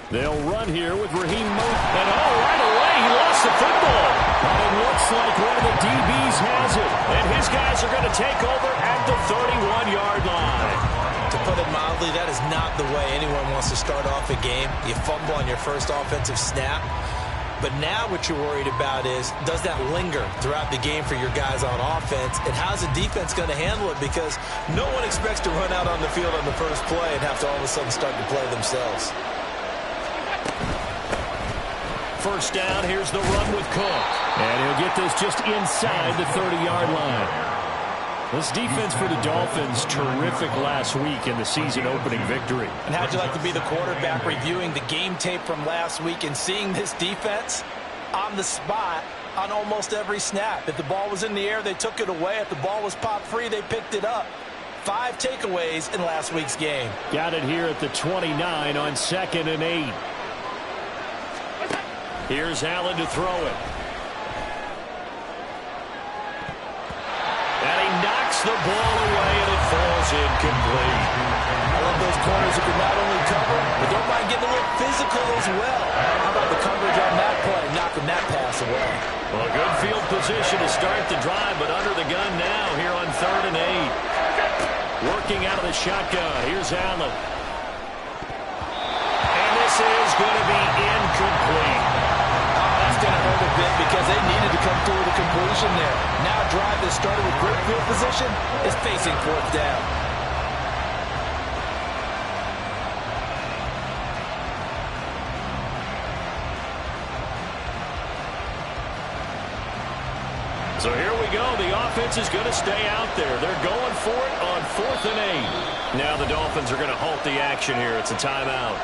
They'll run here with Raheem Mostert. And right away, he lost the football. And it looks like one of the DBs has it. And his guys are going to take over at the 31-yard line. To put it mildly, that is not the way anyone wants to start off a game. You fumble on your first offensive snap. But now what you're worried about is, does that linger throughout the game for your guys on offense? And how's the defense going to handle it? Because no one expects to run out on the field on the first play and have to all of a sudden start to play themselves. First down, here's the run with Cook. And he'll get this just inside the 30-yard line. This defense for the Dolphins, terrific last week in the season-opening victory. And how'd you like to be the quarterback reviewing the game tape from last week and seeing this defense on the spot on almost every snap? If the ball was in the air, they took it away. If the ball was popped free, they picked it up. 5 takeaways in last week's game. Got it here at the 29 on 2nd and 8. Here's Allen to throw it. And he knocks the ball away, and it falls incomplete. I love those corners who can not only cover, but don't mind getting a little physical as well. How about the coverage on that play, knocking that pass away? Well, a good field position to start the drive, but under the gun now here on 3rd and 8. Working out of the shotgun. Here's Allen. And this is going to be incomplete. Going to hurt a bit because they needed to come through with a completion there. Now a drive that started with great field position is facing 4th down. So here we go. The offense is going to stay out there. They're going for it on 4th and 8. Now the Dolphins are going to halt the action here. It's a timeout.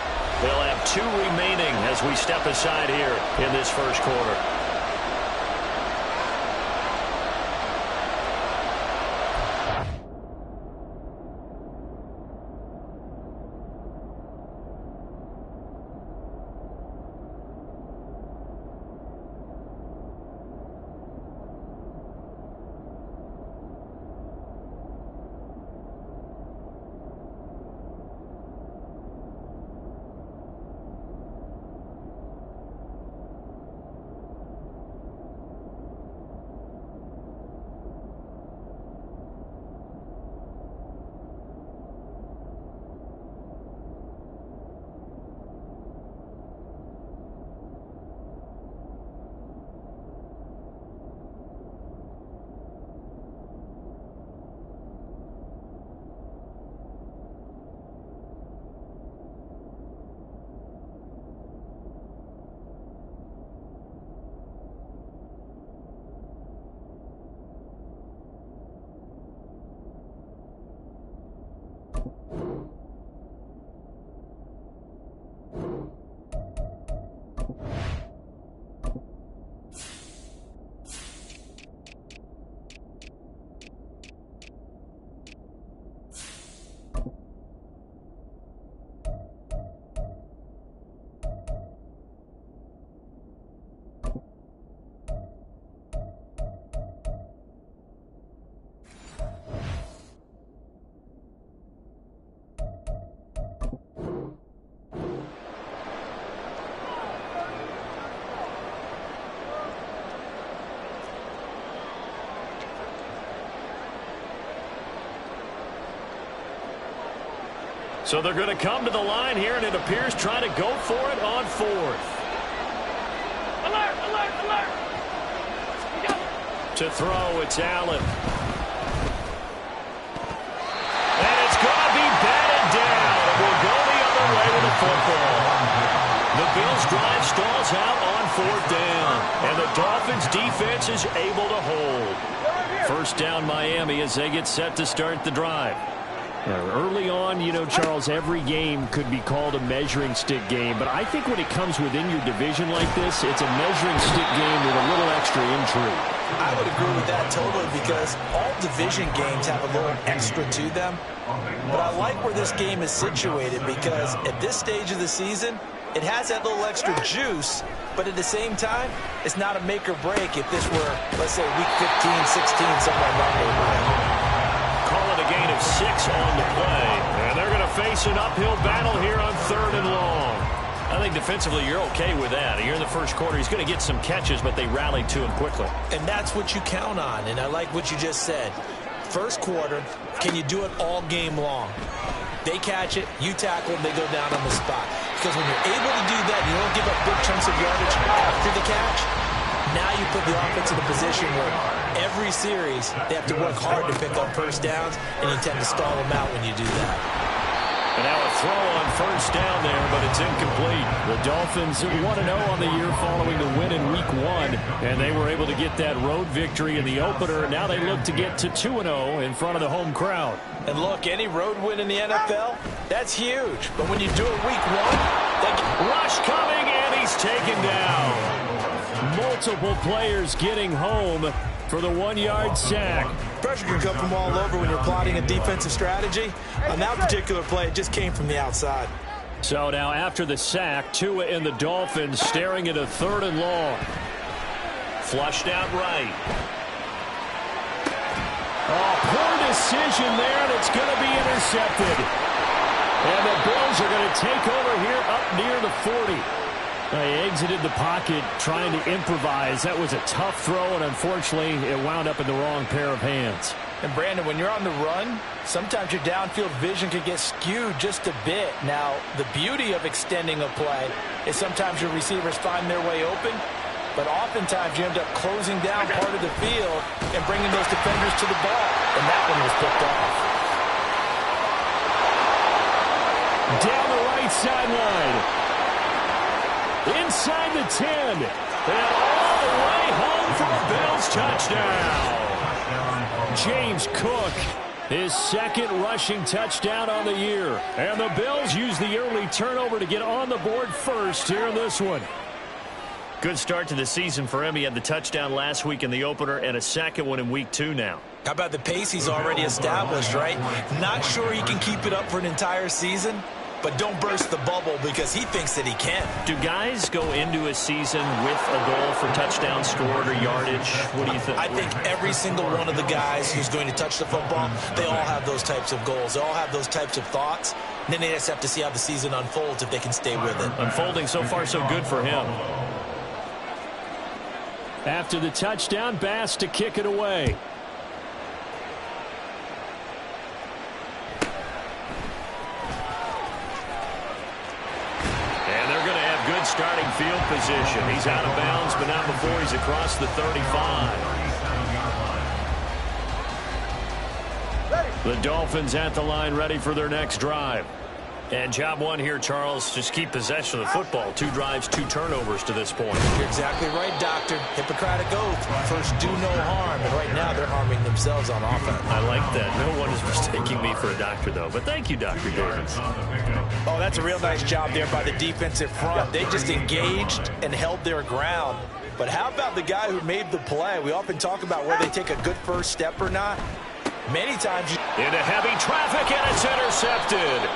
They'll have 2 remaining as we step aside here in this first quarter. So they're going to come to the line here, and it appears trying to go for it on 4th. Alert, alert, alert. To throw, it's Allen. And it's going to be batted down. It will go the other way with the football. The Bills' drive stalls out on 4th down. And the Dolphins' defense is able to hold. First down, Miami, as they get set to start the drive. Early on, you know, Charles, every game could be called a measuring stick game. But I think when it comes within your division like this, it's a measuring stick game with a little extra intrigue. I would agree with that totally because all division games have a little extra to them. But I like where this game is situated because at this stage of the season, it has that little extra juice. But at the same time, it's not a make or break if this were, let's say, week 15, 16, somewhere along those lines. Call it a gain of 6 on the play. And they're going to face an uphill battle here on 3rd and long. I think defensively you're okay with that. You're in the first quarter. He's going to get some catches, but they rallied to him quickly. And that's what you count on, and I like what you just said. First quarter, can you do it all game long? They catch it, you tackle them, they go down on the spot. Because when you're able to do that, you don't give up big chunks of yardage after the catch. Now you put the offense in a position where every series they have to work hard to pick up first downs, and you tend to stall them out when you do that. And now a throw on first down there, but it's incomplete. The Dolphins 1-0 on the year following the win in Week 1, and they were able to get that road victory in the opener. Now they look to get to 2-0 in front of the home crowd. And look, any road win in the NFL, that's huge. But when you do it Week 1, rush coming, and he's taken down. Multiple players getting home for the 1-yard sack. Pressure can come from all over when you're plotting a defensive strategy. On that particular play, it just came from the outside. So now after the sack, Tua and the Dolphins staring at a 3rd and long. Flushed out right. Oh, poor decision there, and it's going to be intercepted. And the Bills are going to take over here up near the 40. They exited the pocket trying to improvise. That was a tough throw, and unfortunately, it wound up in the wrong pair of hands. And Brandon, when you're on the run, sometimes your downfield vision can get skewed just a bit. Now, the beauty of extending a play is sometimes your receivers find their way open, but oftentimes you end up closing down part of the field and bringing those defenders to the ball. And that one was picked off. Down the right sideline. Inside the 10. And all the way home for a Bills touchdown. James Cook, his 2nd rushing touchdown on the year. And the Bills use the early turnover to get on the board first here in this one. Good start to the season for him. He had the touchdown last week in the opener and a 2nd one in Week 2 now. How about the pace he's already established, right? Not sure he can keep it up for an entire season, but don't burst the bubble because he thinks that he can. Do guys go into a season with a goal for touchdowns scored or yardage? What do you think? I think every single one of the guys who's going to touch the football, they all have those types of goals. They all have those types of thoughts. And then they just have to see how the season unfolds if they can stay with it. Unfolding so far so good for him. After the touchdown, Bass to kick it away. Starting field position. He's out of bounds, but not before he's across the 35. The Dolphins at the line, ready for their next drive. And job one here, Charles, just keep possession of the football. 2 drives, 2 turnovers to this point. You're exactly right, Doctor. Hippocratic oath. First, do no harm. And right now, they're harming themselves on offense. I like that. No one is mistaking me for a doctor, though. But thank you, Dr. Davis. Oh, that's a real nice job there by the defensive front. They just engaged and held their ground. But how about the guy who made the play? We often talk about whether they take a good first step or not. Many times into heavy traffic, and it's intercepted.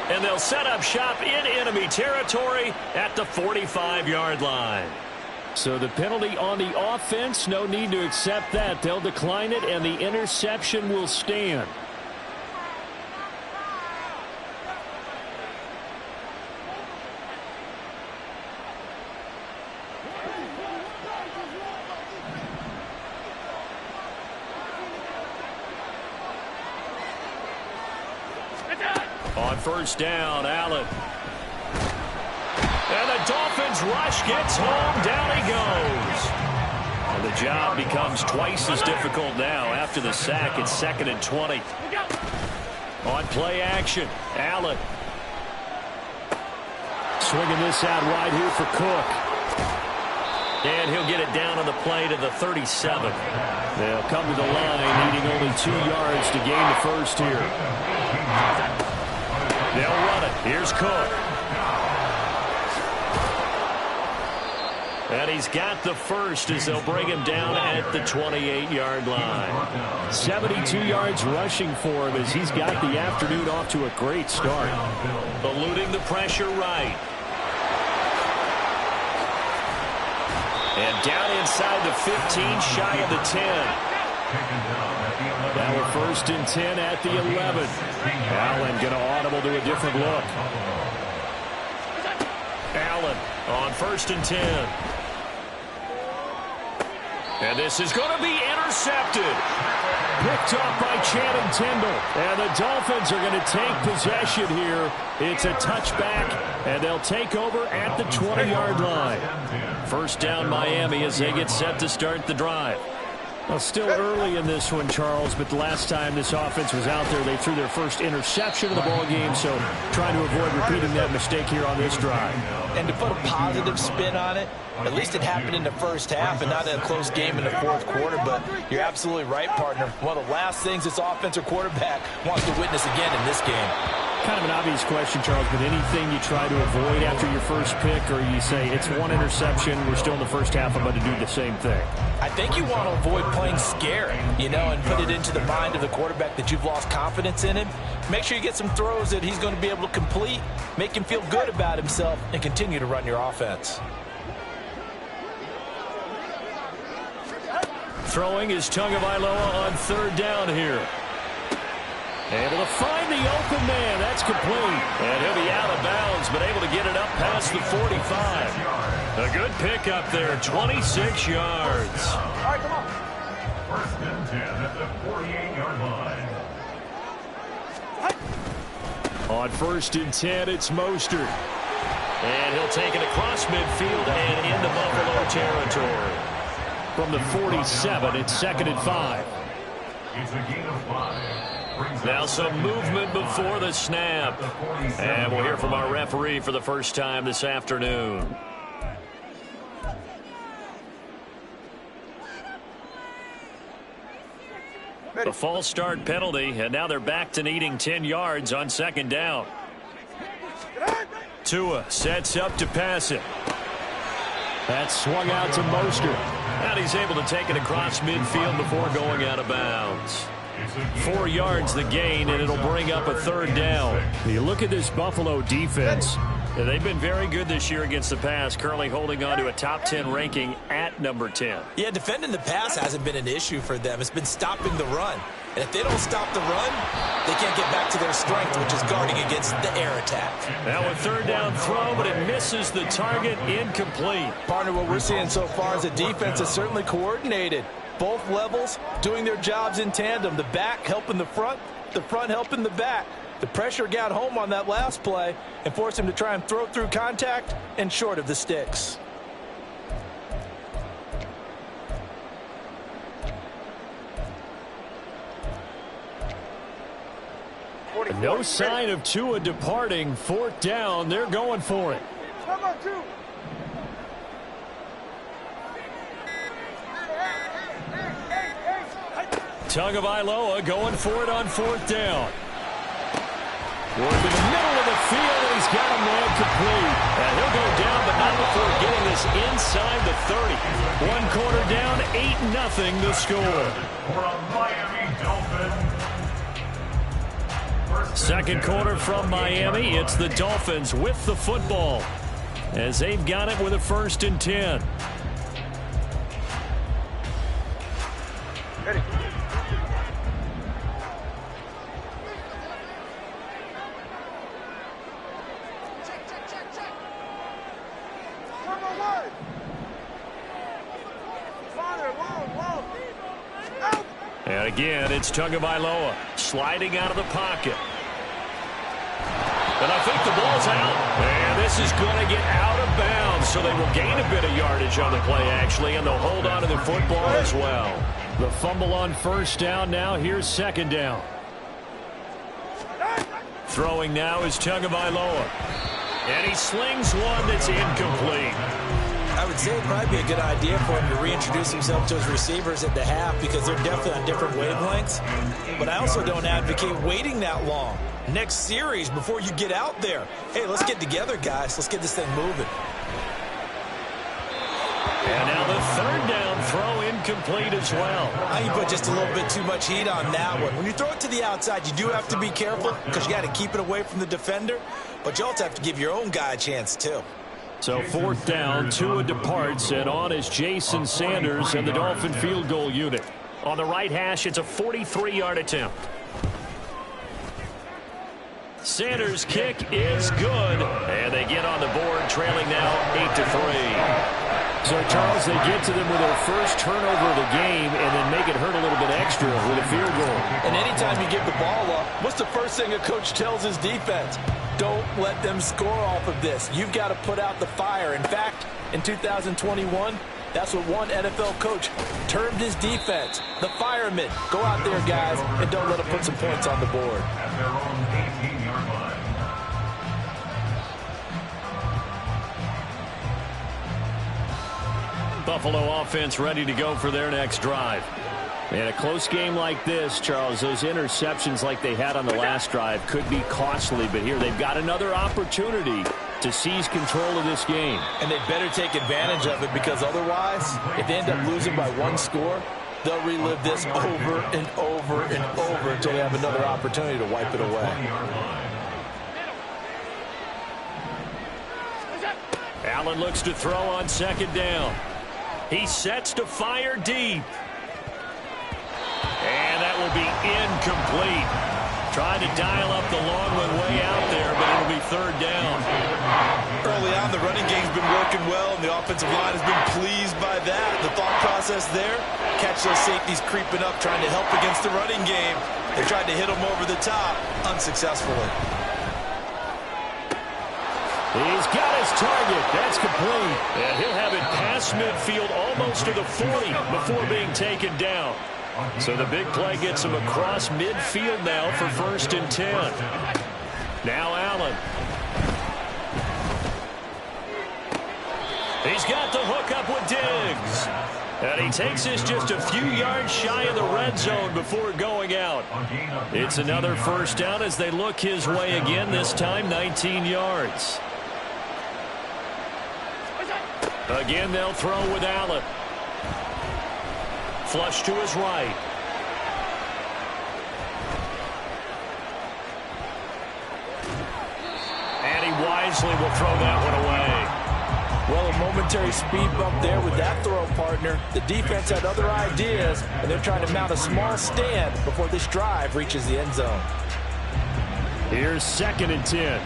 And they'll set up shop in enemy territory at the 45-yard line. So the penalty on the offense, no need to accept that. They'll decline it, and the interception will stand. On first down, Allen. And the Dolphins rush gets home. Down he goes. And the job becomes twice as difficult now. After the sack, it's 2nd and 20. On play action, Allen. Swinging this out wide here for Cook. And he'll get it down on the play to the 37. They'll come to the line, needing only 2 yards to gain the first here. They'll run it. Here's Cook. And he's got the first as they'll bring him down at the 28-yard line. 72 yards rushing for him as he's got the afternoon off to a great start. Eluding the pressure right. And down inside the 15, shy of the 10. Now we're 1st and 10 at the 11. Allen going to audible to a different look. Allen on 1st and 10. And this is going to be intercepted. Picked off by Channing Tindall. And the Dolphins are going to take possession here. It's a touchback, and they'll take over at the 20-yard line. First down Miami as they get set to start the drive. Well, still early in this one, Charles, but the last time this offense was out there, they threw their first interception of the ball game, so trying to avoid repeating that mistake here on this drive. And to put a positive spin on it, at least it happened in the first half and not in a close game in the fourth quarter, but you're absolutely right, partner. One of the last things this offensive quarterback wants to witness again in this game. Kind of an obvious question, Charles, but anything you try to avoid after your first pick, or you say it's one interception, we're still in the first half, I'm going to do the same thing? I think you want to avoid playing scary, and put it into the mind of the quarterback that you've lost confidence in him. Make sure you get some throws that he's going to be able to complete, make him feel good about himself, and continue to run your offense. Throwing is Tagovailoa on 3rd down here. Able to find the open man. That's complete. And he'll be out of bounds, but able to get it up past the 45. A good pickup there, 26 yards. All right, come on. 1st and 10 at the 48-yard line. On 1st and 10, it's Mostert. And he'll take it across midfield and into Buffalo territory. From the 47, it's 2nd and 5. It's a gain of 5. Now some movement before the snap. And we'll hear from our referee for the first time this afternoon. The false start penalty, and now they're back to needing 10 yards on 2nd down. Tua sets up to pass it. That's swung out to Mostert. And he's able to take it across midfield before going out of bounds. 4 yards the gain, and it'll bring up a 3rd down. You look at this Buffalo defense. They've been very good this year against the pass, currently holding on to a top 10 ranking at number 10. Yeah, defending the pass hasn't been an issue for them. It's been stopping the run. And if they don't stop the run, they can't get back to their strength, which is guarding against the air attack. Now a 3rd down throw, but it misses the target, incomplete. Partner, what we're seeing so far is a defense that's certainly coordinated. Both levels doing their jobs in tandem. The back helping the front helping the back. The pressure got home on that last play and forced him to try and throw through contact and short of the sticks. No sign of Tua departing. 4th down. They're going for it. Tagovailoa going for it on 4th down. Work in the middle of the field, and he's got him there complete. And he'll go down, but not before getting this inside the 30. 1 quarter down, 8-0 the score. For a Miami Dolphin. 2nd quarter from Miami. It's the Dolphins with the football as they've got it with a 1st and 10. Ready. And again, it's Tagovailoa sliding out of the pocket. And I think the ball's out. And this is going to get out of bounds, so they will gain a bit of yardage on the play, actually, and they'll hold on to the football as well. The fumble on 1st down now. Here's 2nd down. Throwing now is Tagovailoa. And he slings one that's incomplete. I would say it'd probably be a good idea for him to reintroduce himself to his receivers at the half because they're definitely on different wavelengths. But I also don't advocate waiting that long. Next series before you get out there. Hey, let's get together, guys. Let's get this thing moving. And now the 3rd down throw incomplete as well. I think you put just a little bit too much heat on that one. When you throw it to the outside, you do have to be careful because you got to keep it away from the defender. But you also have to give your own guy a chance, too. So 4th down, Tua departs, and on is Jason Sanders and the Dolphin field goal unit. On the right hash, it's a 43-yard attempt. Sanders' kick is good, and they get on the board, trailing now 8-3. So, Charles, they get to them with their first turnover of the game and then make it hurt a little bit extra with a field goal. And anytime you give the ball up, what's the first thing a coach tells his defense? Don't let them score off of this. You've got to put out the fire. In fact, in 2021, that's what one NFL coach termed his defense, the firemen. Go out there, guys, and don't let them put some points on the board. At their own 18-yard line. Buffalo offense ready to go for their next drive. In a close game like this, Charles, those interceptions like they had on the last drive could be costly, but here they've got another opportunity to seize control of this game. And they better take advantage of it, because otherwise, if they end up losing by one score, they'll relive this over and over and over until they have another opportunity to wipe it away. Allen looks to throw on second down. He sets to fire deep. And that will be incomplete. Trying to dial up the long one way out there, but it'll be third down. Early on, the running game's been working well, and the offensive line has been pleased by that. The thought process there, catch those safeties creeping up, trying to help against the running game. They tried to hit them over the top, unsuccessfully. He's got his target. That's complete. And he'll have it past midfield almost to the 40 before being taken down. So the big play gets him across midfield now for 1st and 10. Now Allen. He's got the hook up with Diggs. And he takes this just a few yards shy of the red zone before going out. It's another first down as they look his way again, this time 19 yards. Again, they'll throw with Allen. Flush to his right. And he wisely will throw that one away. Well, a momentary speed bump there with that throw, partner. The defense had other ideas, and they're trying to mount a small stand before this drive reaches the end zone. Here's 2nd and 10.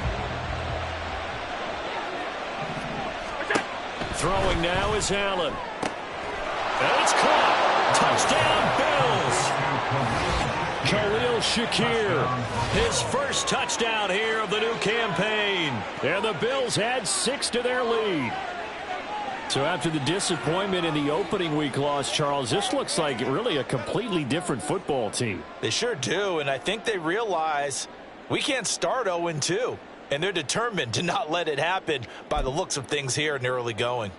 Throwing now is Allen. And it's caught. Touchdown, Bills. Khalil Shakir, his first touchdown here of the new campaign. And the Bills add 6 to their lead. So after the disappointment in the opening week loss, Charles, this looks like really a completely different football team. They sure do, and I think they realize we can't start 0-2. And they're determined to not let it happen by the looks of things here in the early going.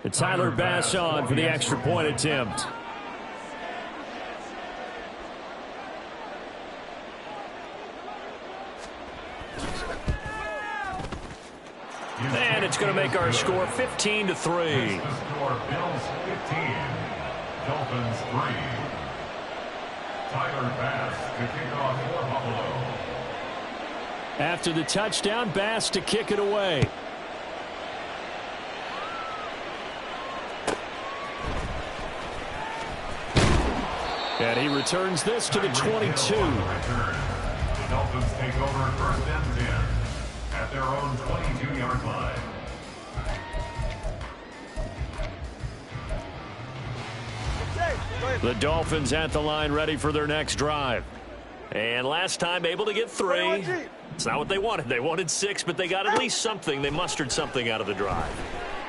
And Tyler Bass on for the extra point attempt. And it's going to make our score 15-3. Score Bills 15, Dolphins 3. Tyler Bass to kick off for Buffalo. After the touchdown, Bass to kick it away. And he returns this to the 22. The Dolphins take over 1st and 10 at their own 22-yard line. The Dolphins at the line, ready for their next drive. And last time able to get 3. It's not what they wanted. They wanted 6, but they got at least something. They mustered something out of the drive.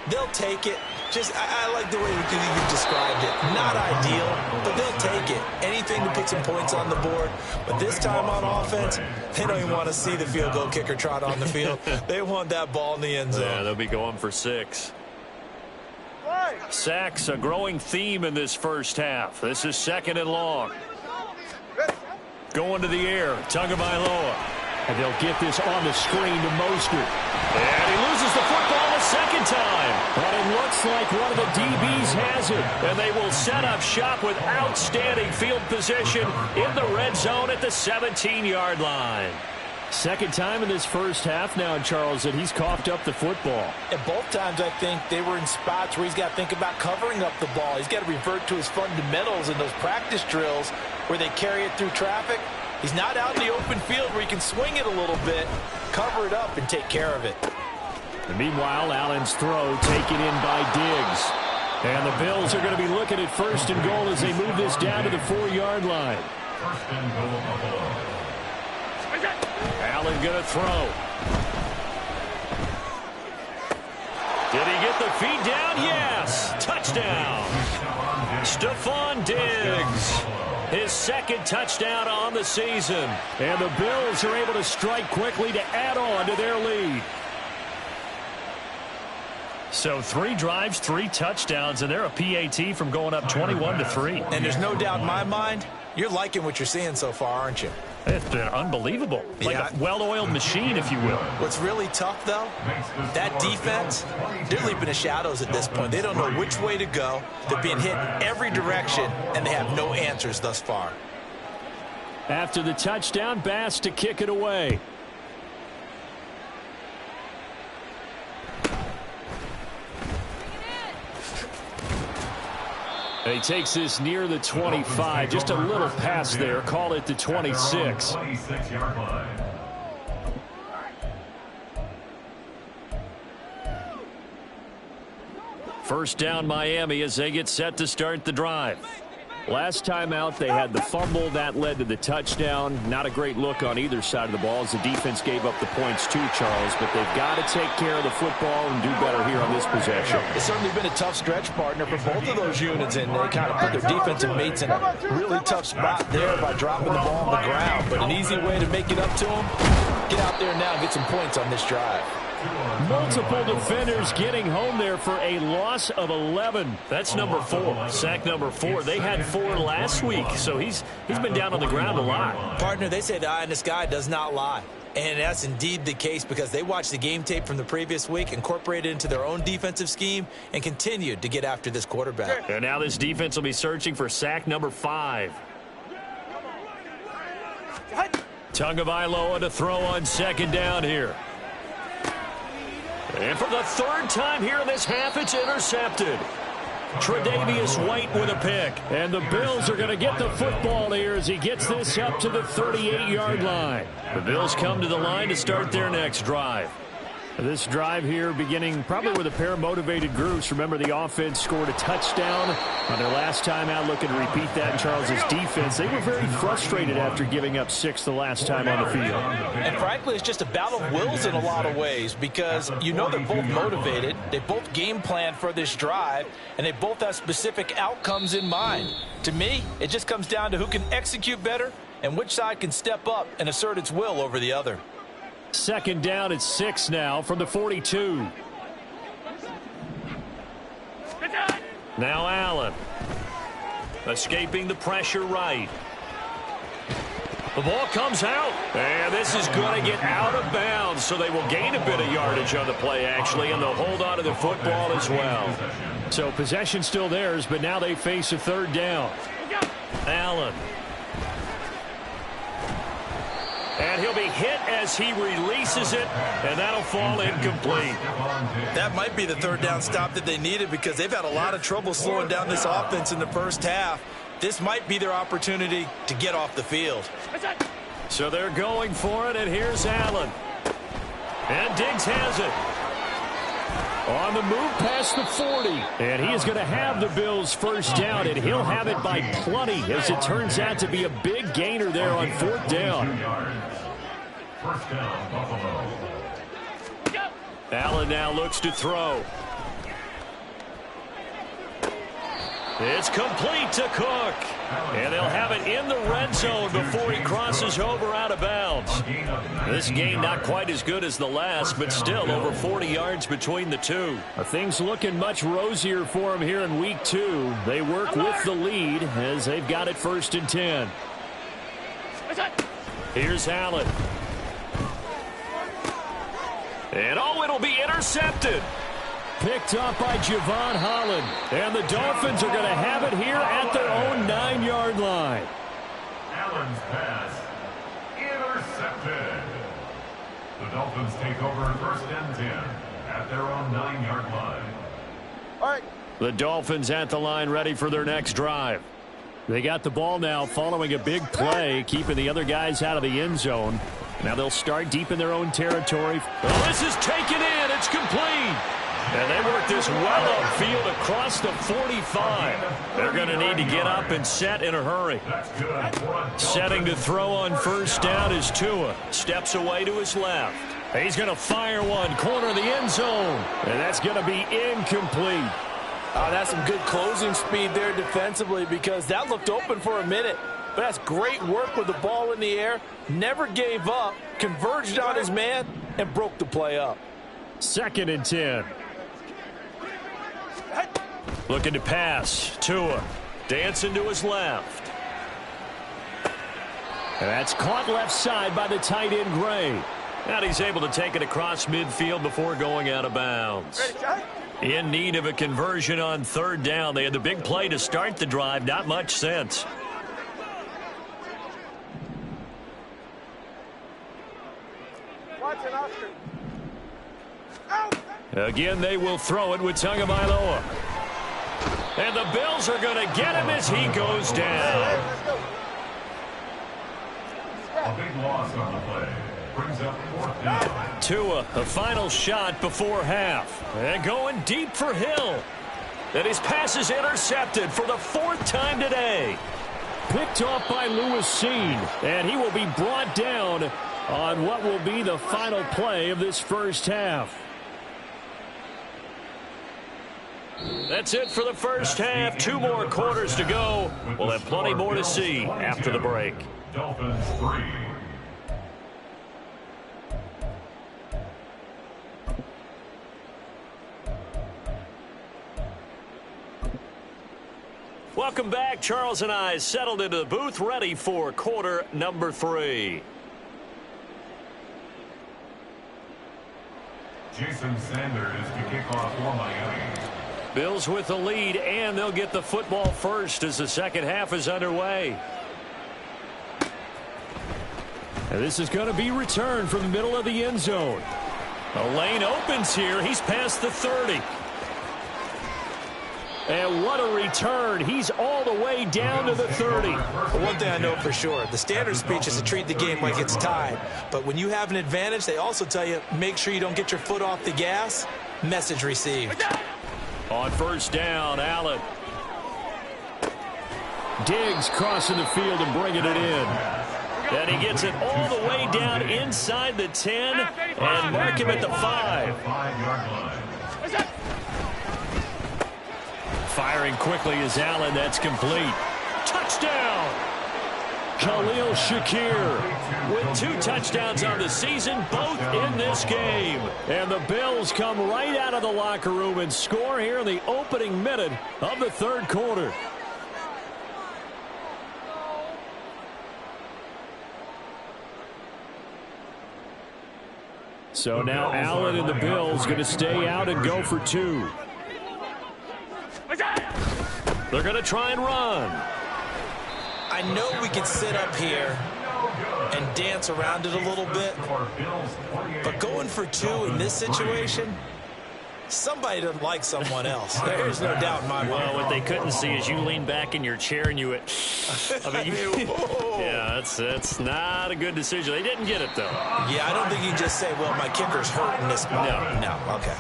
They'll take it. I like the way you described it. Not ideal, but they'll take it. Anything to put some points on the board. But this time on offense, they don't even want to see the field goal kicker trot on the field. They want that ball in the end zone. Yeah, they'll be going for 6. Sacks, a growing theme in this first half. This is 2nd and long. Going to the air, Tagovailoa. And they'll get this on the screen to Mostert. And he loses the football a second time. But it looks like one of the DBs has it. And they will set up shop with outstanding field position in the red zone at the 17-yard line. Second time in this first half now, Charles, that he's coughed up the football. And both times, I think, they were in spots where he's got to think about covering up the ball. He's got to revert to his fundamentals in those practice drills where they carry it through traffic. He's not out in the open field where he can swing it a little bit, cover it up, and take care of it. And meanwhile, Allen's throw taken in by Diggs. And the Bills are going to be looking at first and goal as they move this down to the 4-yard line. First and goal, Buffalo. Allen going to throw. Did he get the feet down? Yes. Touchdown. Stephon Diggs. His second touchdown on the season. And the Bills are able to strike quickly to add on to their lead. So 3 drives, 3 touchdowns, and they're a PAT from going up 21-3. And there's no doubt in my mind, you're liking what you're seeing so far, aren't you? It's been unbelievable. Like a well-oiled machine, if you will. What's really tough, though, that defense, they're leaping the shadows at this point. They don't know which way to go. They're being hit in every direction, and they have no answers thus far. After the touchdown, Bass to kick it away. He takes this near the 25. Just a little pass there. Call it the 26. 26-yard line. First down, Miami, as they get set to start the drive. Last time out, they had the fumble. That led to the touchdown. Not a great look on either side of the ball as the defense gave up the points too, Charles. But they've got to take care of the football and do better here on this possession. It's certainly been a tough stretch, partner, for both of those units, and they kind of put their defensive mates in a really tough spot there by dropping the ball on the ground. But an easy way to make it up to them, get out there now and get some points on this drive. Multiple defenders getting home there for a loss of 11. That's number 4. Sack number 4. They had 4 last week, so he's been down on the ground a lot. Partner, they say the eye in the sky does not lie. And that's indeed the case because they watched the game tape from the previous week, incorporated it into their own defensive scheme, and continued to get after this quarterback. And now this defense will be searching for sack number 5. Tagovailoa to throw on second down here. And for the 3rd time here in this half, it's intercepted. Tre'Davious White with a pick. And the Bills are going to get the football here as he gets this up to the 38-yard line. The Bills come to the line to start their next drive. This drive here beginning probably with a pair of motivated groups. Remember, the offense scored a touchdown on their last time out. Looking to repeat that in Charles's defense. They were very frustrated after giving up 6 the last time on the field. And frankly, it's just a battle of wills in a lot of ways because you know they're both motivated. They both game planned for this drive, and they both have specific outcomes in mind. To me, it just comes down to who can execute better and which side can step up and assert its will over the other. Second down at 6 now from the 42. Now Allen. Escaping the pressure right. The ball comes out. And this is going to get out of bounds, so they will gain a bit of yardage on the play, actually, and they'll hold on to the football as well. So possession still theirs, but now they face a 3rd down. Allen. And he'll be hit as he releases it, and that'll fall incomplete. That might be the 3rd down stop that they needed because they've had a lot of trouble slowing down this offense in the first half. This might be their opportunity to get off the field. So they're going for it, and here's Allen. And Diggs has it. On the move past the 40. And he is going to have the Bills' first down, and he'll have it by plenty as it turns out to be a big gainer there on 4th down. First down, Buffalo. Allen now looks to throw. It's complete to Cook. And they'll have it in the red zone before he crosses over out of bounds. This game not quite as good as the last, but still over 40 yards between the two. Things looking much rosier for them here in week 2. They work with the lead as they've got it 1st and 10. Here's Allen. And it'll be intercepted. Picked up by Javon Holland. And the Dolphins are going to have it here at their own 9-yard line. Allen's pass intercepted. The Dolphins take over 1st and 10 at their own 9-yard line. All right. The Dolphins at the line ready for their next drive. They got the ball now following a big play, keeping the other guys out of the end zone. Now they'll start deep in their own territory. Oh, this is taken in. It's complete. And they work this well upfield across the 45. They're going to need to get up and set in a hurry. Setting to throw on first down is Tua. Steps away to his left. He's going to fire one, corner of the end zone. And that's going to be incomplete. Oh, that's some good closing speed there defensively because that looked open for a minute. But that's great work with the ball in the air. Never gave up, converged on his man, and broke the play up. 2nd and 10. Looking to pass. Tua dancing to his left. And that's caught left side by the tight end Gray. And he's able to take it across midfield before going out of bounds. In need of a conversion on 3rd down. They had the big play to start the drive. Not much sense. Again, they will throw it with Tagovailoa. And the Bills are going to get him as he goes down. A big loss on the play. Brings up 4th down. Tua, a final shot before half. And going deep for Hill. And his pass is intercepted for the 4th time today. Picked off by Lewis Cine. And he will be brought down on what will be the final play of this first half. That's it for the first half. 2 more quarters to go. We'll have plenty more to see after the break. Dolphins 3. Welcome back. Charles and I settled into the booth, ready for quarter number 3. Jason Sanders to kick off for Miami. Bills with the lead, and they'll get the football first as the second half is underway. And this is going to be returned from the middle of the end zone. A lane opens here. He's past the 30. And what a return. He's all the way down to the 30. Well, one thing I know for sure, the standard speech is to treat the game like it's tied. But when you have an advantage, they also tell you, make sure you don't get your foot off the gas. Message received. On first down, Allen. Diggs crossing the field and bringing it in. And he gets it all the way down inside the 10 and mark him at the 5. 5-yard line. Firing quickly is Allen. That's complete. Touchdown! Khalil Shakir with 2 touchdowns on the season, both in this game. And the Bills come right out of the locker room and score here in the opening minute of the 3rd quarter. So now Allen and the Bills going to stay out and go for 2. They're going to try and run. I know we could sit up here and dance around it a little bit, but going for 2 in this situation, somebody doesn't like someone else. There's no doubt in my mind. Well, what they couldn't see is you lean back in your chair and you went, yeah, that's not a good decision. They didn't get it, though. Yeah, I don't think you can just say, well, my kicker's hurt in this spot. No, okay.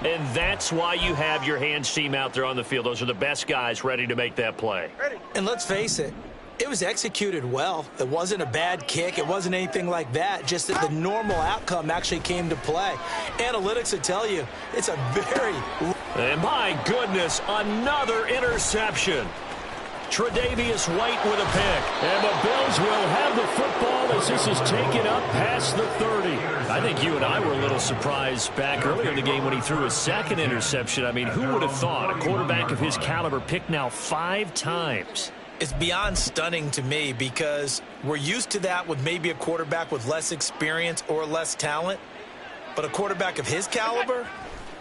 And that's why you have your hands team out there on the field. Those are the best guys ready to make that play. And let's face it, it was executed well. It wasn't a bad kick. It wasn't anything like that. Just that the normal outcome actually came to play. Analytics would tell you it's a very... And my goodness, another interception. Tre'Davious White with a pick. And the Bills will have the football as this is taken up past the 30. I think you and I were a little surprised back earlier in the game when he threw his 2nd interception. I mean, who would have thought a quarterback of his caliber picked now 5 times? It's beyond stunning to me because we're used to that with maybe a quarterback with less experience or less talent. But a quarterback of his caliber,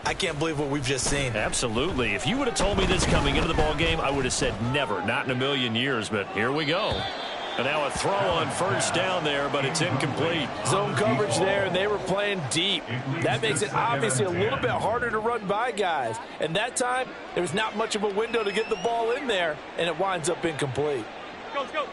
I can't believe what we've just seen. Absolutely. If you would have told me this coming into the ball game, I would have said never, not in a million years. But here we go. And now a throw on first down there, but it's incomplete. Zone coverage there, and they were playing deep. That makes it obviously a little bit harder to run by guys. And that time, there was not much of a window to get the ball in there, and it winds up incomplete. Let's go.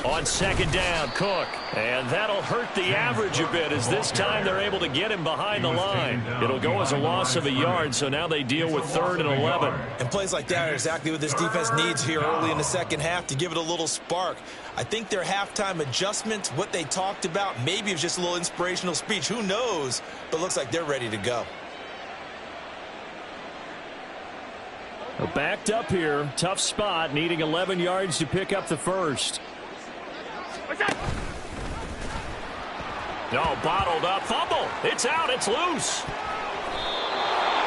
On second down, Cook. And that'll hurt the average a bit as this time they're able to get him behind the line. It'll go as a loss of a yard, so now they deal with 3rd and 11. And plays like that are exactly what this defense needs here early in the second half to give it a little spark. I think their halftime adjustments, what they talked about, maybe it was just a little inspirational speech. Who knows? But looks like they're ready to go. Backed up here. Tough spot, needing 11 yards to pick up the first. No, bottled up. Fumble. It's out. It's loose.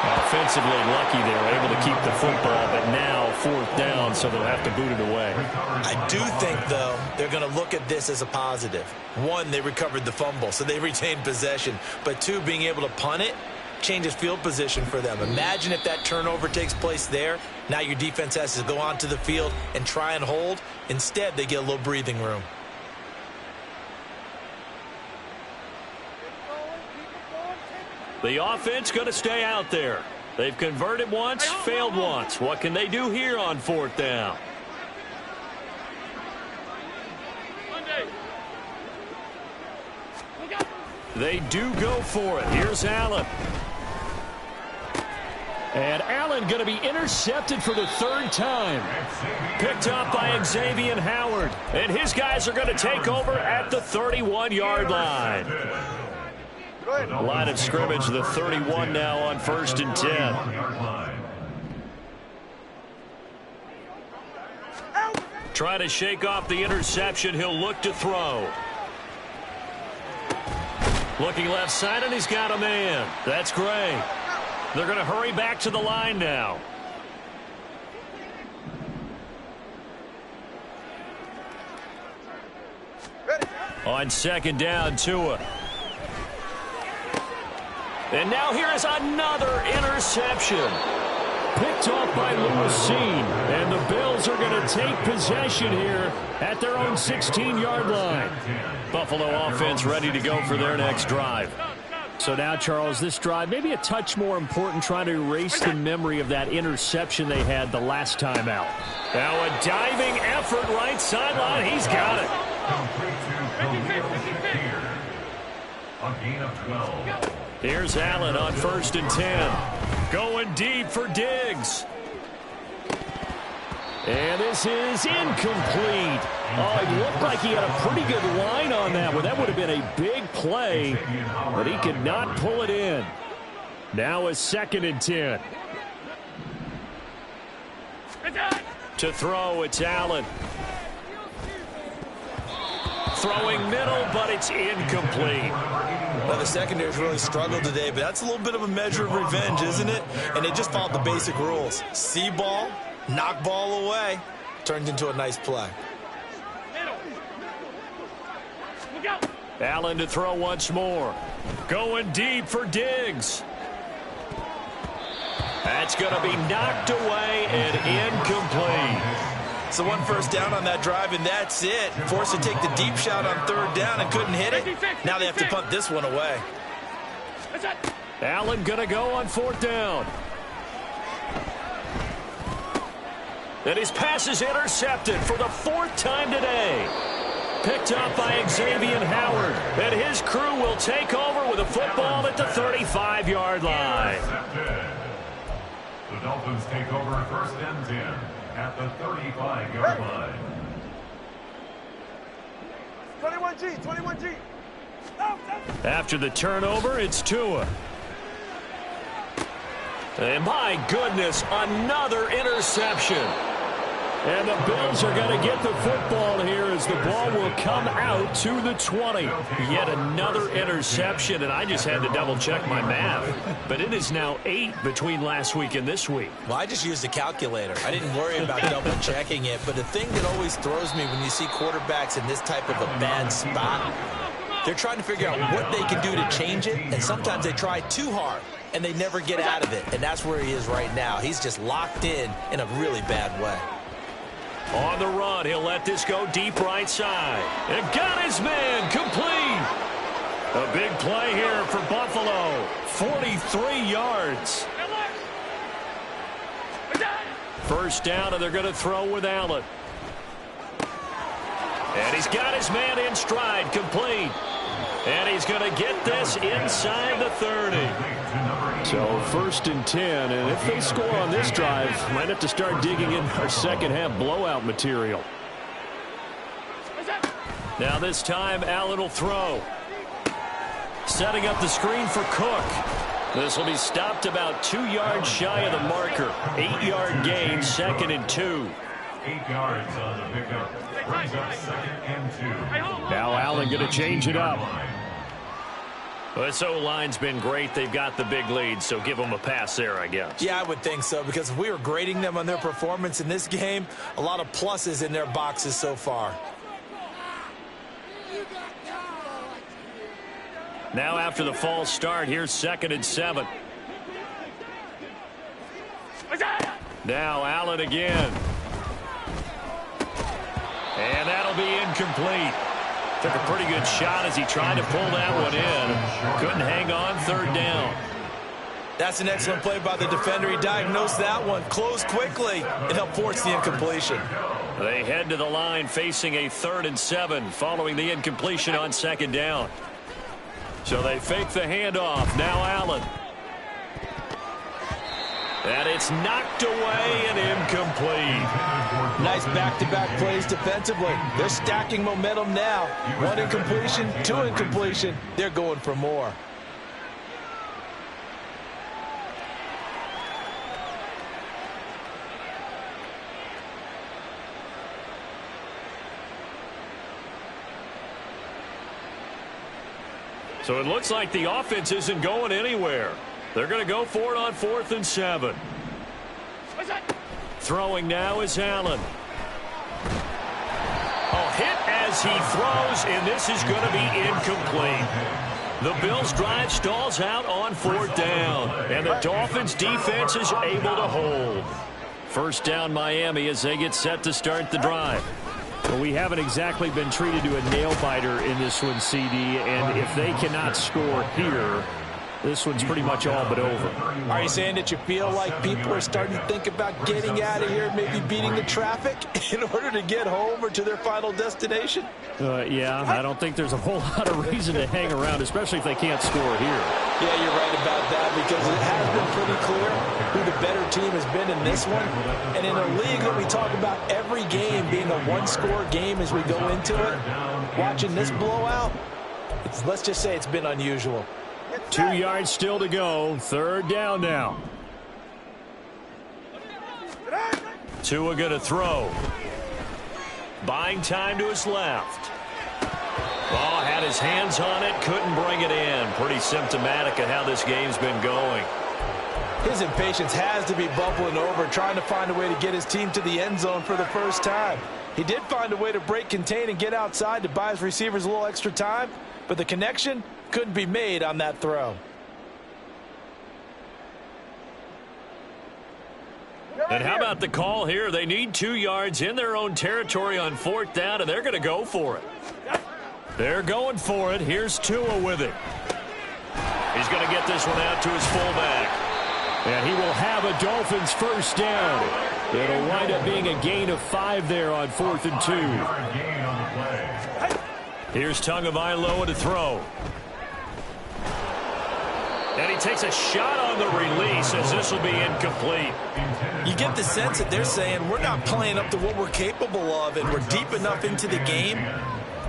Offensively lucky they were able to keep the football, but now 4th down, so they'll have to boot it away. I do think, though, they're going to look at this as a positive. 1, they recovered the fumble, so they retained possession. But 2, being able to punt it changes field position for them. Imagine if that turnover takes place there. Now your defense has to go onto the field and try and hold. Instead, they get a little breathing room. The offense going to stay out there. They've converted once, failed once. What can they do here on 4th down? They do go for it. Here's Allen. And Allen going to be intercepted for the 3rd time. Picked up by Xavier Howard. And his guys are going to take over at the 31-yard line. Line of scrimmage, the 31 now on 1st and 10. Trying to shake off the interception. He'll look to throw. Looking left side, and he's got a man. That's Gray. They're going to hurry back to the line now. On second down, Tua. And now here is another interception. Picked off by Lewis Cine. And the Bills are going to take possession here at their own 16-yard line. Buffalo offense ready to go for their next drive. So now, Charles, this drive maybe a touch more important, trying to erase the memory of that interception they had the last time out. Now a diving effort right sideline. He's got it. A gain of 12. Here's Allen on 1st and 10. Going deep for Diggs. And this is incomplete. Oh, it looked like he had a pretty good line on that one. That would have been a big play, but he could not pull it in. Now a 2nd and 10. To throw, it's Allen. Throwing middle, but it's incomplete. Well, the secondary's really struggled today, but that's a little bit of a measure of revenge, isn't it? And they just followed the basic rules. See ball, knock ball away. Turned into a nice play. Allen to throw once more. Going deep for Diggs. That's going to be knocked away and incomplete. So 1 first down on that drive, and that's it. Forced to take the deep shot on 3rd down and couldn't hit it. Now they have to punt this one away. Allen going to go on 4th down. And his pass is intercepted for the 4th time today. Picked up by Xavier Howard. And his crew will take over with a football at the 35-yard line. The Dolphins take over 1st and 10 at the 35-yard line. 21G. After the turnover, it's Tua. And my goodness, another interception. And the Bills are going to get the football here as the ball will come out to the 20. Yet another interception, and I just had to double-check my math. But it is now 8 between last week and this week. Well, I just used a calculator. I didn't worry about double-checking it. But the thing that always throws me when you see quarterbacks in this type of a bad spot, they're trying to figure out what they can do to change it, and sometimes they try too hard, and they never get out of it. And that's where he is right now. He's just locked in a really bad way. On the run, he'll let this go deep right side. And got his man complete. A big play here for Buffalo. 43 yards. First down, and they're going to throw with Allen. And he's got his man in stride, complete. And he's going to get this inside the 30. So 1st and 10, and if they score on this drive, might have to start digging in our second half blowout material. Now this time, Allen will throw. Setting up the screen for Cook. This will be stopped about 2 yards shy of the marker. 8-yard gain, 2nd and 2. 8 yards on the pickup. Brings up 2nd and 2. Now Allen going to change it up. Well, this O-line's been great. They've got the big lead, so give them a pass there, I guess. Yeah, I would think so, because if we were grading them on their performance in this game, a lot of pluses in their boxes so far. Now after the false start, here's 2nd and 7. Now Allen again. And that'll be incomplete. Took a pretty good shot as he tried to pull that one in. Couldn't hang on, 3rd down. That's an excellent play by the defender. He diagnosed that one, closed quickly, and helped force the incompletion. They head to the line facing a 3rd and 7 following the incompletion on 2nd down. So they fake the handoff. Now Allen. And it's knocked away and incomplete. Nice back-to-back plays defensively. They're stacking momentum now. 1 incompletion, 2 incompletion. They're going for more. So it looks like the offense isn't going anywhere. They're going to go for it on 4th and 7. Throwing now is Allen. A hit as he throws, and this is going to be incomplete. The Bills' drive stalls out on 4th down, and the Dolphins' defense is able to hold. First down Miami as they get set to start the drive. Well, we haven't exactly been treated to a nail-biter in this one, CD, and if they cannot score here, this one's pretty much all but over. Are you saying that you feel like people are starting to think about getting out of here, maybe beating the traffic in order to get home or to their final destination? Yeah, I don't think there's a whole lot of reason to hang around, especially if they can't score here. Yeah, you're right about that, because it has been pretty clear who the better team has been in this one. And in a league that we talk about every game being a one-score game as we go into it, watching this blowout, let's just say it's been unusual. 2 yards still to go. 3rd down now. Tua going to throw. Buying time to his left. Oh, had his hands on it, couldn't bring it in. Pretty symptomatic of how this game's been going. His impatience has to be bubbling over, trying to find a way to get his team to the end zone for the first time. He did find a way to break contain and get outside to buy his receivers a little extra time, but the connection couldn't be made on that throw. And how about the call here? They need 2 yards in their own territory on 4th down, and they're going to go for it. They're going for it. Here's Tua with it. He's going to get this one out to his fullback. And he will have a Dolphins first down. It'll wind up being a gain of 5 there on 4th and 2. Here's Tagovailoa to throw. And he takes a shot on the release as this will be incomplete. You get the sense that they're saying we're not playing up to what we're capable of, and we're deep enough into the game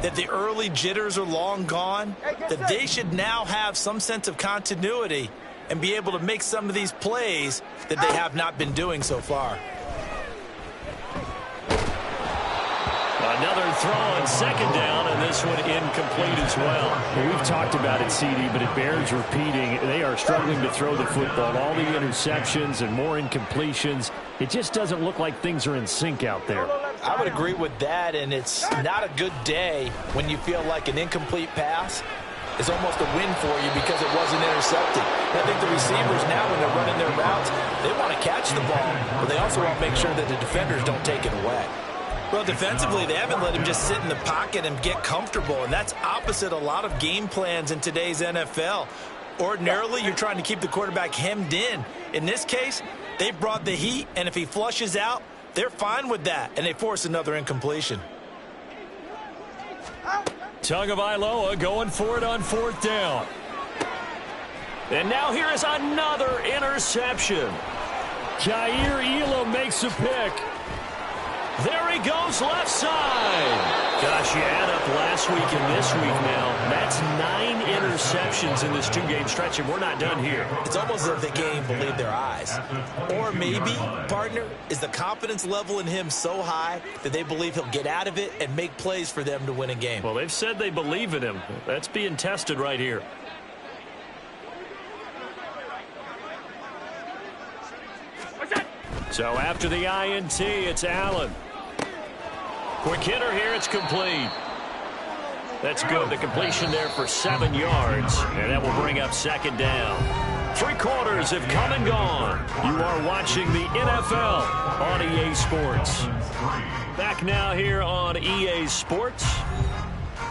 that the early jitters are long gone, that they should now have some sense of continuity and be able to make some of these plays that they have not been doing so far. Another throw on 2nd down, and this one incomplete as well. We've talked about it, CD, but it bears repeating. They are struggling to throw the football. All the interceptions and more incompletions. It just doesn't look like things are in sync out there. I would agree with that, and it's not a good day when you feel like an incomplete pass is almost a win for you because it wasn't intercepted. And I think the receivers now, when they're running their routes, they want to catch the ball, but they also want to make sure that the defenders don't take it away. Well, defensively, they haven't let him just sit in the pocket and get comfortable, and that's opposite a lot of game plans in today's NFL. Ordinarily, you're trying to keep the quarterback hemmed in. In this case, they brought the heat, and if he flushes out, they're fine with that, and they force another incompletion. Tagovailoa going for it on 4th down. And now here is another interception. Jair Elam makes a pick. There he goes left side. Gosh, you add up last week and this week now. That's 9 interceptions in this 2-game stretch, and we're not done here. It's almost as if they can't even believe their eyes. Or maybe, partner, is the confidence level in him so high that they believe he'll get out of it and make plays for them to win a game. Well, they've said they believe in him. That's being tested right here. So after the INT, it's Allen. Quick hitter here, it's complete. That's good. The completion there for 7 yards, and that will bring up 2nd down. 3 quarters have come and gone. You are watching the NFL on EA Sports. Back now here on EA Sports.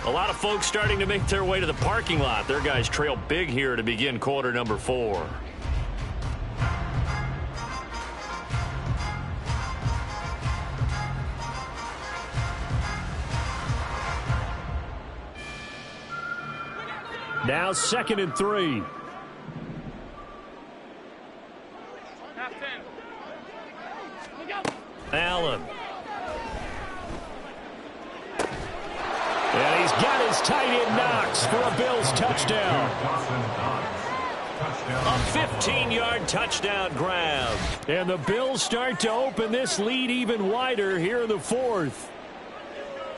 A lot of folks starting to make their way to the parking lot. Their guys trail big here to begin quarter number 4. Now 2nd and 3. Allen. And he's got his tight end Knox for a Bills touchdown. A 15-yard touchdown grab. And the Bills start to open this lead even wider here in the 4th.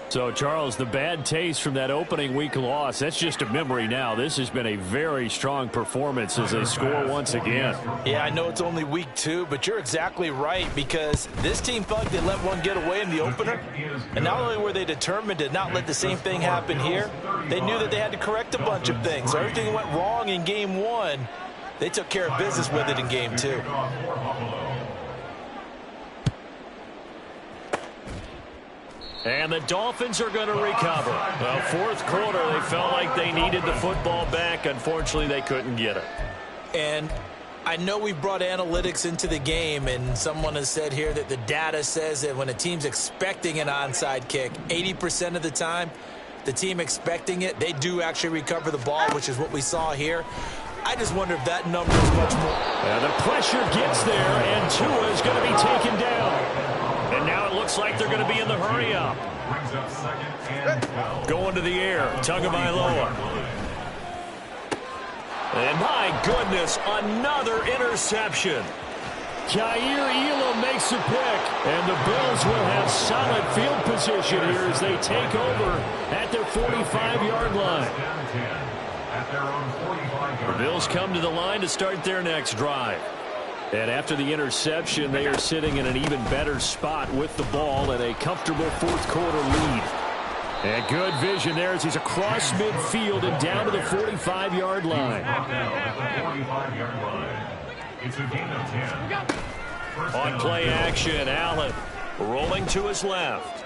So, Charles, the bad taste from that opening week loss, that's just a memory now. This has been a very strong performance as they score once again. Yeah, I know it's only week 2, but you're exactly right, because this team felt like they let one get away in the opener. And not only were they determined to not let the same thing happen here, they knew that they had to correct a bunch of things. So everything that went wrong in game 1, they took care of business with it in game 2. And the Dolphins are going to recover. Well, 4th quarter, they felt like they needed the football back. Unfortunately, they couldn't get it. And I know we brought analytics into the game, and someone has said here that the data says that when a team's expecting an onside kick, 80% of the time, the team expecting it, they do actually recover the ball, which is what we saw here. I just wonder if that number is much more. The pressure gets there, and Tua is going to be taken down. And now it looks like they're going to be in the hurry-up. Going to the air, Tagovailoa. And my goodness, another interception. Jair Elam makes a pick, and the Bills will have solid field position here as they take over at their 45-yard line. The Bills come to the line to start their next drive. And after the interception, they are sitting in an even better spot with the ball and a comfortable 4th quarter lead. And good vision there as he's across midfield and down to the 45-yard line. On play action, Allen rolling to his left.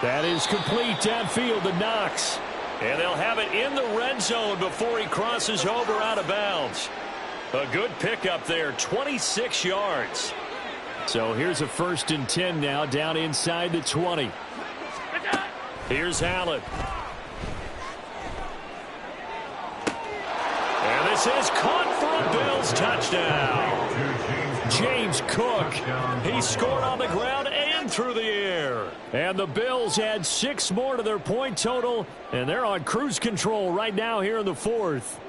That is complete downfield to Knox. And they'll have it in the red zone before he crosses over out of bounds. A good pickup there, 26 yards. So here's a 1st and 10 now, down inside the 20. Here's Allen. And this is caught for a Bills touchdown. James Cook, he scored on the ground and through the air. And the Bills add 6 more to their point total, and they're on cruise control right now here in the 4th.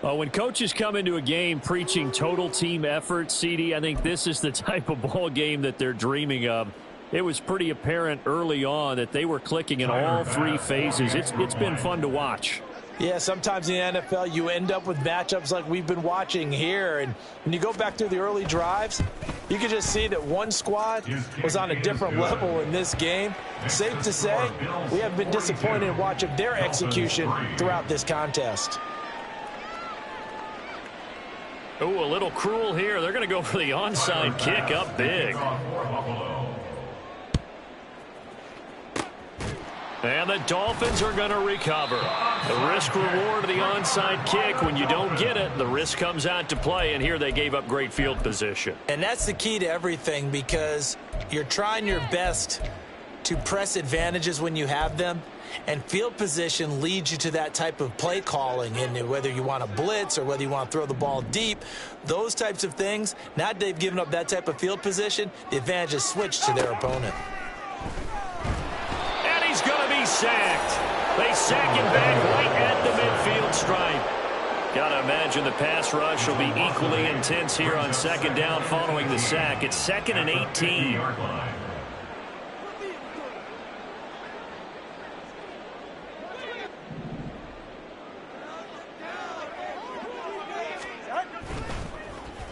When coaches come into a game preaching total team effort, CD, I think this is the type of ball game that they're dreaming of. It was pretty apparent early on that they were clicking in all 3 phases. It's been fun to watch. Yeah, sometimes in the NFL you end up with matchups like we've been watching here. And when you go back through the early drives, you can just see that one squad was on a different level in this game. Safe to say, we have been disappointed in watching their execution throughout this contest. Oh, a little cruel here. They're going to go for the onside kick up big. And the Dolphins are going to recover. The risk reward of the onside kick. When you don't get it, the risk comes out to play, and here they gave up great field position. And that's the key to everything, because you're trying your best to press advantages when you have them, and field position leads you to that type of play calling. And whether you want to blitz or whether you want to throw the ball deep, those types of things, now that they've given up that type of field position, the advantage is switched to their opponent. And he's going to be sacked. They sack him back right at the midfield stripe. Got to imagine the pass rush will be equally intense here on second down following the sack. It's 2nd and 18.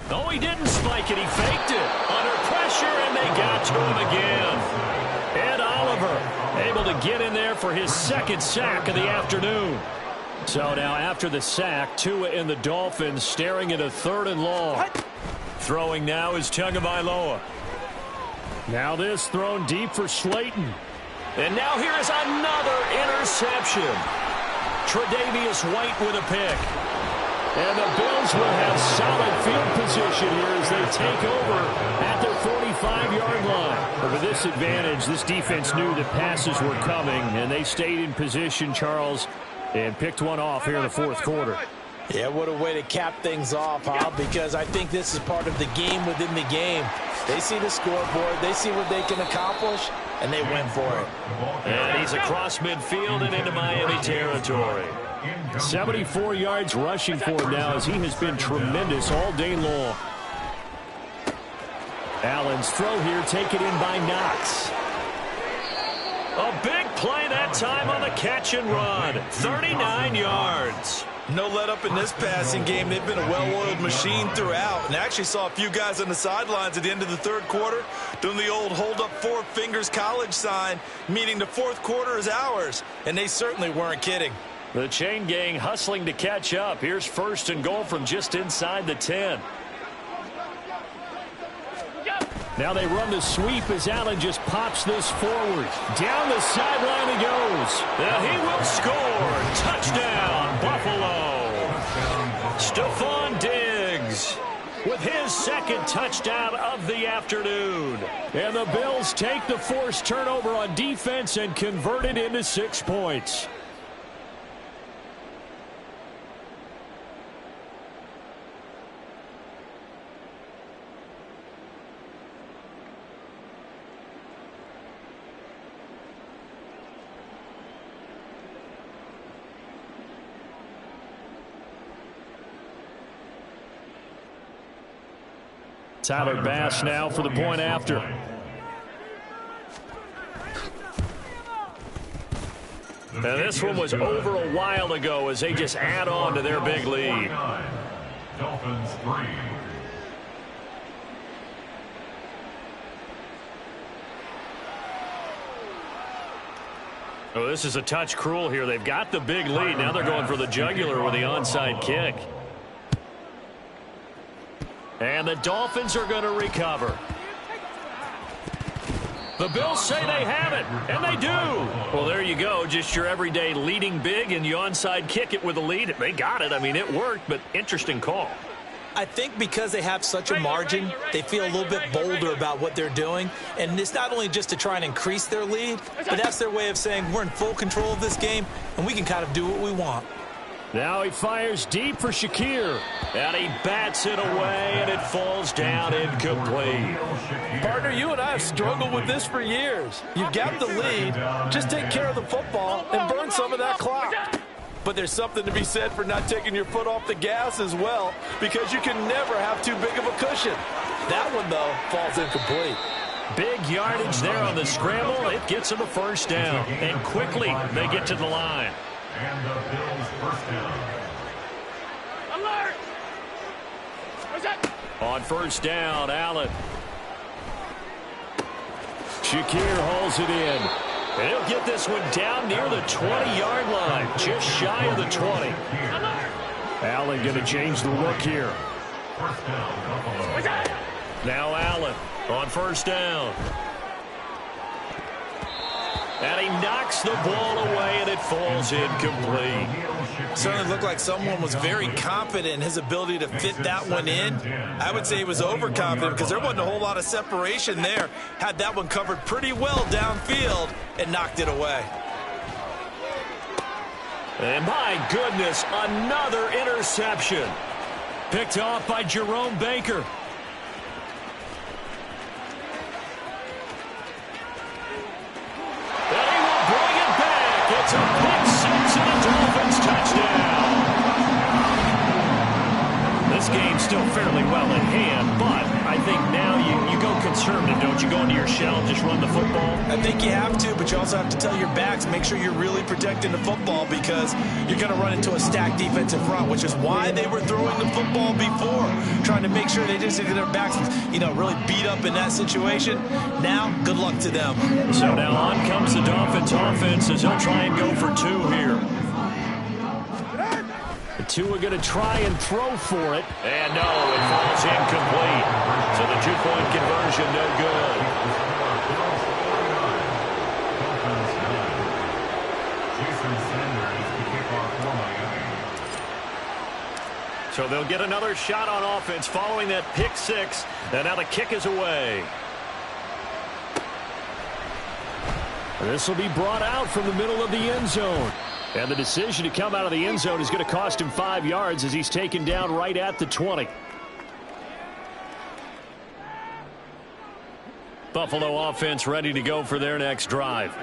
No, he didn't spike it. He faked it. Under pressure, and they got to him again. Ed Oliver able to get in there for his 2nd sack of the afternoon. So now after the sack, Tua and the Dolphins staring at a 3rd and long. Throwing now is Tagovailoa. Now this thrown deep for Slayton. And now here is another interception. Tre'Davious White with a pick. And the Bills will have solid field position here as they take over at their 45-yard line. But with this advantage, this defense knew that passes were coming, and they stayed in position, Charles, and picked one off here in the 4th quarter. Yeah, what a way to cap things off, huh? Because I think this is part of the game within the game. They see the scoreboard, they see what they can accomplish, and they went for it. And he's across midfield and into Miami territory. 74 yards rushing for him now as he has been tremendous all day long. Allen's throw here taken in by Knox. A big play that time on the catch and run. 39 yards. No let up in this passing game. They've been a well-oiled machine throughout. And I actually saw a few guys on the sidelines at the end of the 3rd quarter doing the old hold up 4 fingers college sign, meaning the 4th quarter is ours. And they certainly weren't kidding. The chain gang hustling to catch up. Here's 1st and goal from just inside the 10. Now they run the sweep as Allen just pops this forward. Down the sideline he goes. And he will score. Touchdown, Buffalo. Stephon Diggs with his 2nd touchdown of the afternoon. And the Bills take the forced turnover on defense and convert it into 6 points. Tyler Bass now for the point after. And this one was over a while ago as they just add on to their big lead. Dolphins 3. Oh, this is a touch cruel here. They've got the big lead. Now they're going for the jugular with the onside kick. And the Dolphins are going to recover. The Bills say they have it, and they do. Well, there you go. Just your everyday leading big, and you onside kick it with a lead. They got it. I mean, it worked, but interesting call. I think because they have such a margin, they feel a little bit bolder about what they're doing. And it's not only just to try and increase their lead, but that's their way of saying we're in full control of this game, and we can kind of do what we want. Now he fires deep for Shakir. And he bats it away, and it falls down incomplete. Partner, you and I have struggled with this for years. You've got the lead. Just take care of the football and burn some of that clock. But there's something to be said for not taking your foot off the gas as well, because you can never have too big of a cushion. That one, though, falls incomplete. Big yardage there on the scramble. It gets them a 1st down. And quickly, they get to the line. And the Bills 1st down. Alert! On 1st down, Allen. Shakir hauls it in. And he'll get this one down near the 20-yard line, just shy of the 20. Allen going to change the look here. Now Allen on 1st down. And he knocks the ball away, and it falls incomplete. Certainly looked like someone was very confident in his ability to fit that one in. I would say he was overconfident because there wasn't a whole lot of separation there. Had that one covered pretty well downfield and knocked it away. And my goodness, another interception. Picked off by Jerome Baker. And he will bring it back. It's a pick six and a Dolphins touchdown. This game's still fairly well in hand, but I think now you go conservative, don't you? Go into your shell and just run the football? I think you have to, but you also have to tell your backs, make sure you're really protecting the football because you're going to run into a stacked defensive front, which is why they were throwing the football before, trying to make sure they just get their backs, really beat up in that situation. Now, good luck to them. So now on comes the Dolphins offense as they'll try and go for two here. The two are going to try and throw for it. And no, it falls incomplete. So the two-point conversion, no good. So they'll get another shot on offense following that pick six. And now the kick is away. This will be brought out from the middle of the end zone. And the decision to come out of the end zone is going to cost him 5 yards as he's taken down right at the 20. Buffalo offense ready to go for their next drive.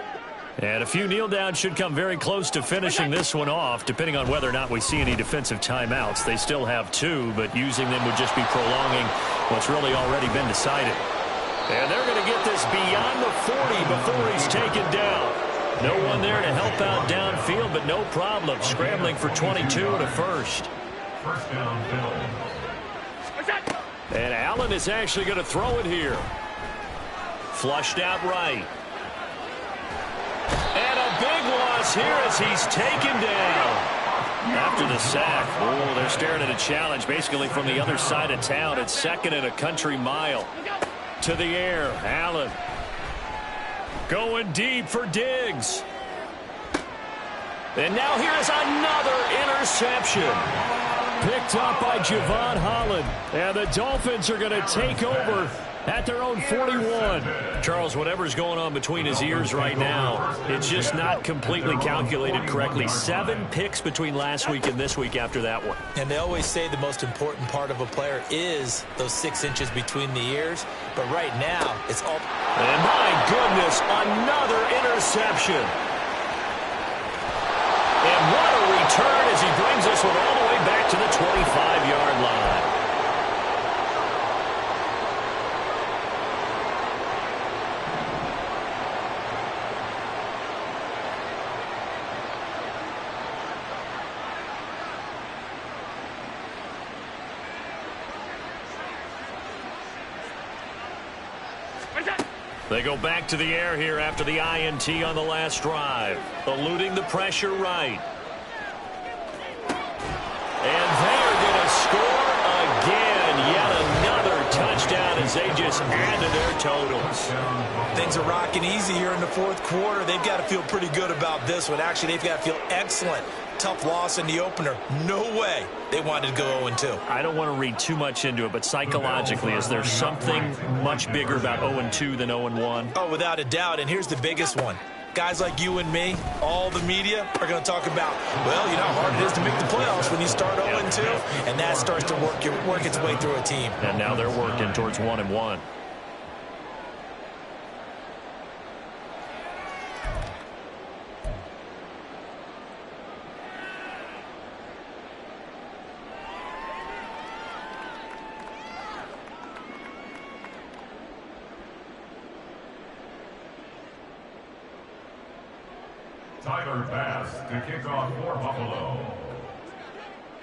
And a few kneel downs should come very close to finishing this one off, depending on whether or not we see any defensive timeouts. They still have 2, but using them would just be prolonging what's really already been decided. And they're going to get this beyond the 40 before he's taken down. No one there to help out downfield, but no problem. Scrambling for 22 to first. First down, Bills. And Allen is actually going to throw it here. Flushed out right. And a big loss here as he's taken down. After the sack, they're staring at a challenge basically from the other side of town. It's second and a country mile. To the air, Allen. Going deep for Diggs. And now here's another interception. Picked up by Javon Holland. And the Dolphins are going to take over at their own 41. Charles, whatever's going on between his ears right now, it's just not completely calculated correctly. 7 picks between last week and this week after that one. And they always say the most important part of a player is those 6 inches between the ears. But right now, it's all... And my goodness, another interception. And what a return as he brings this one all the way back to the 25-yard line. They go back to the air here after the INT on the last drive. Eluding the pressure right. And they're going to score again. Yet another touchdown as they just add to their totals. Things are rocking easy here in the fourth quarter. They've got to feel pretty good about this one. Actually, they've got to feel excellent. Tough loss in the opener. No way they wanted to go 0-2. I don't want to read too much into it, but psychologically, is there something much bigger about 0-2 than 0-1? Oh, without a doubt, and here's the biggest one. Guys like you and me, all the media, are going to talk about, well, you know how hard it is to make the playoffs when you start 0-2, and that starts to work its way through a team. And now they're working towards 1-1. Tyler Bass to kick off for Buffalo.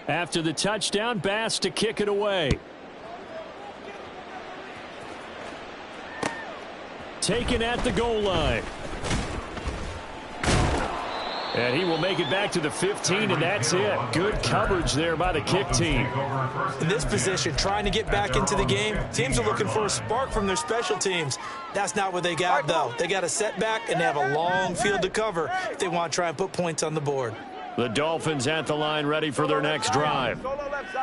After the touchdown, Bass to kick it away. Taken at the goal line. And he will make it back to the 15, and that's it. Good coverage there by the kick team. In this position, trying to get back into the game, teams are looking for a spark from their special teams. That's not what they got, though. They got a setback, and they have a long field to cover if they want to try and put points on the board. The Dolphins at the line, ready for their next drive.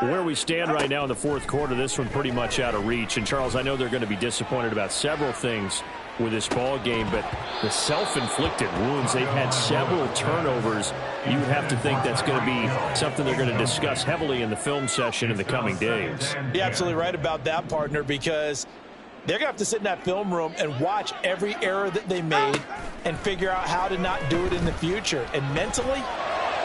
Where we stand right now in the fourth quarter, this one pretty much out of reach. And, Charles, I know they're going to be disappointed about several things with this ball game, but the self-inflicted wounds, they've had several turnovers. You would have to think that's going to be something they're going to discuss heavily in the film session in the coming days. You're absolutely right about that, partner, because they're going to have to sit in that film room and watch every error that they made and figure out how to not do it in the future. And mentally,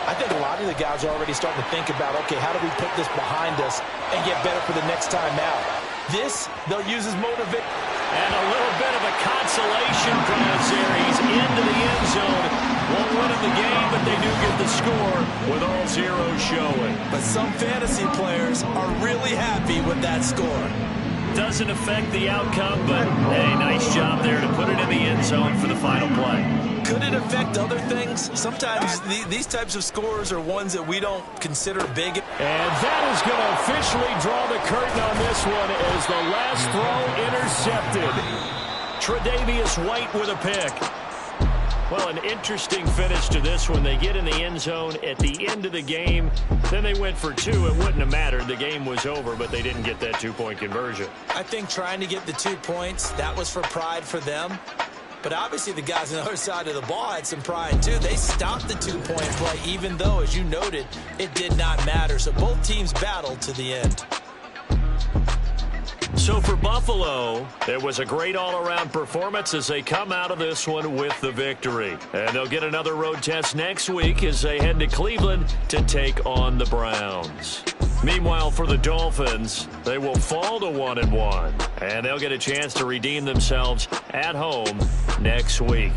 I think a lot of the guys are already starting to think about, okay, how do we put this behind us and get better for the next time out? This, they'll use as motivation. And a little bit of a consolation prize there. He's into the end zone. Won't win in the game, but they do get the score with all zeros showing. But some fantasy players are really happy with that score. Doesn't affect the outcome, but hey, nice job there to put it in the end zone for the final play. Could it affect other things? Sometimes these types of scores are ones that we don't consider big. And that is going to officially draw the curtain on this one as the last throw intercepted. Tre'Davious White with a pick. Well, an interesting finish to this one. They get in the end zone at the end of the game. Then they went for two. It wouldn't have mattered. The game was over, but they didn't get that two-point conversion. I think trying to get the 2 points, that was for pride for them. But obviously the guys on the other side of the ball had some pride too. They stopped the 2-point play, even though, as you noted, it did not matter. So both teams battled to the end. So for Buffalo, it was a great all-around performance as they come out of this one with the victory. And they'll get another road test next week as they head to Cleveland to take on the Browns. Meanwhile, for the Dolphins, they will fall to 1-1, and they'll get a chance to redeem themselves at home next week.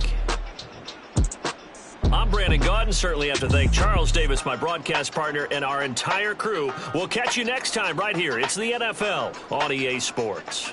I'm Brandon Gaudin. Certainly have to thank Charles Davis, my broadcast partner, and our entire crew. We'll catch you next time right here. It's the NFL on EA Sports.